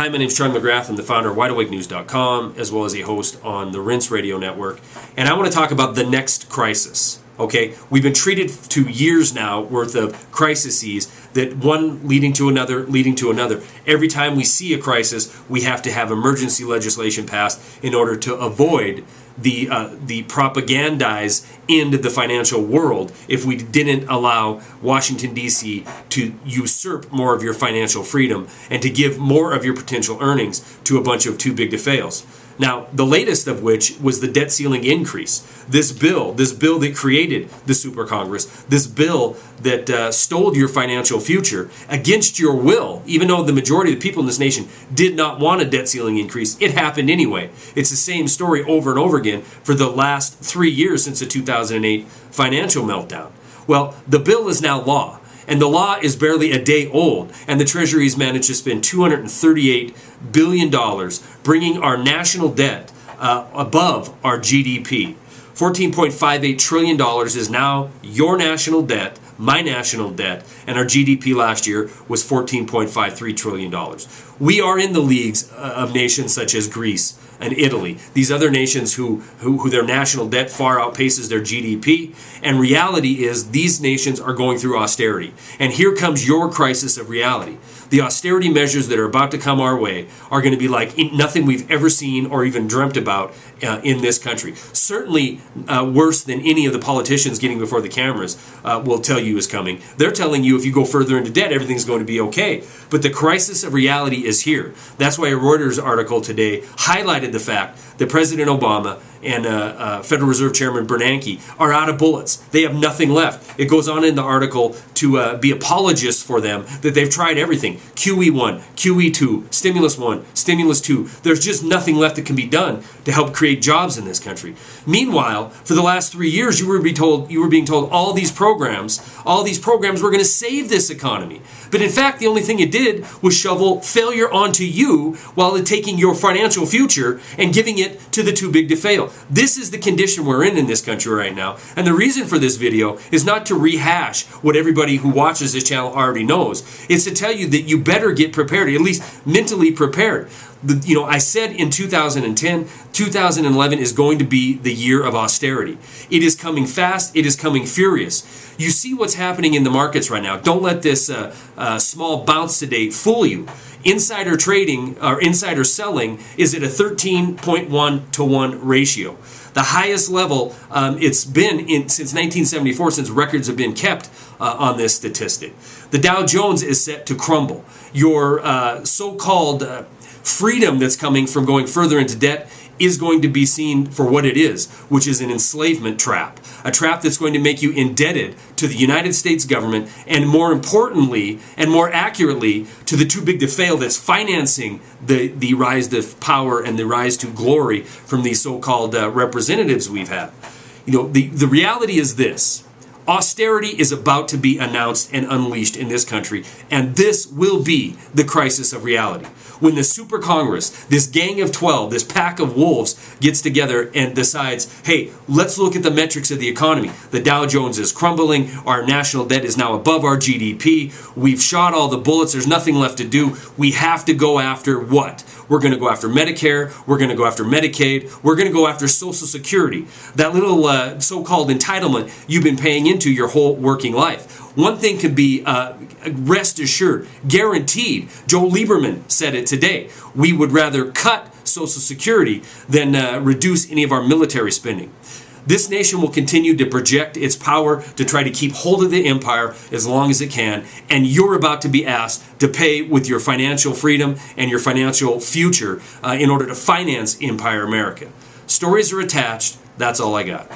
Hi, my name is Charlie McGrath. I'm the founder of WideAwakeNews.com, as well as a host on the Rinse Radio Network. And I want to talk about the next crisis. Okay, we've been treated to years now worth of crises, that one leading to another, leading to another. Every time we see a crisis, we have to have emergency legislation passed in order to avoid the propagandized end of the financial world if we didn't allow Washington, D.C. to usurp more of your financial freedom and to give more of your potential earnings to a bunch of too big to fails. Now, the latest of which was the debt ceiling increase. This bill that created the Super Congress, this bill that stole your financial future against your will, even though the majority of the people in this nation did not want a debt ceiling increase, it happened anyway. It's the same story over and over again for the last 3 years since the 2008 financial meltdown. Well, the bill is now law. And the law is barely a day old, and the Treasury has managed to spend $238 billion, bringing our national debt above our GDP. $14.58 trillion is now your national debt, my national debt, and our GDP last year was $14.53 trillion. We are in the leagues of nations such as Greece and Italy, these other nations who their national debt far outpaces their GDP. And reality is these nations are going through austerity. And here comes your crisis of reality. The austerity measures that are about to come our way are going to be like nothing we've ever seen or even dreamt about in this country. Certainly worse than any of the politicians getting before the cameras will tell you is coming. They're telling you if you go further into debt, everything's going to be okay. But the crisis of reality is here. That's why a Reuters article today highlighted the fact that President Obama and Federal Reserve Chairman Bernanke are out of bullets. They have nothing left. It goes on in the article to be apologists for them that they've tried everything. QE1, QE2, Stimulus 1, Stimulus 2. There's just nothing left that can be done to help create jobs in this country. Meanwhile, for the last 3 years, you were being told all these programs were going to save this economy. But in fact, the only thing it did was shovel failure onto you while taking your financial future and giving it to the too big to fail. This is the condition we're in this country right now. And the reason for this video is not to rehash what everybody who watches this channel already knows. It's to tell you that you better get prepared, at least mentally prepared. I said in 2010, 2011 is going to be the year of austerity. It is coming fast. It is coming furious. You see what's happening in the markets right now. Don't let this small bounce to date fool you. Insider trading or insider selling is at a 13.1 to 1 ratio. The highest level it's been since 1974, since records have been kept on this statistic. The Dow Jones is set to crumble. Your so-called freedom that's coming from going further into debt is going to be seen for what it is, which is an enslavement trap. A trap that's going to make you indebted to the United States government, and more importantly and more accurately to the too big to fail that's financing the rise to power and the rise to glory from these so-called representatives we've had. The reality is this. Austerity is about to be announced and unleashed in this country, and this will be the crisis of reality. When the Super Congress, this gang of 12, this pack of wolves gets together and decides, hey, let's look at the metrics of the economy. The Dow Jones is crumbling. Our national debt is now above our GDP. We've shot all the bullets. There's nothing left to do. We have to go after what? We're going to go after Medicare. We're going to go after Medicaid. We're going to go after Social Security. That little so-called entitlement you've been paying into your whole working life. One thing can be rest assured, guaranteed. Joe Lieberman said it today. We would rather cut Social Security than reduce any of our military spending. This nation will continue to project its power to try to keep hold of the empire as long as it can, and you're about to be asked to pay with your financial freedom and your financial future in order to finance Empire America. Stories are attached. That's all I got.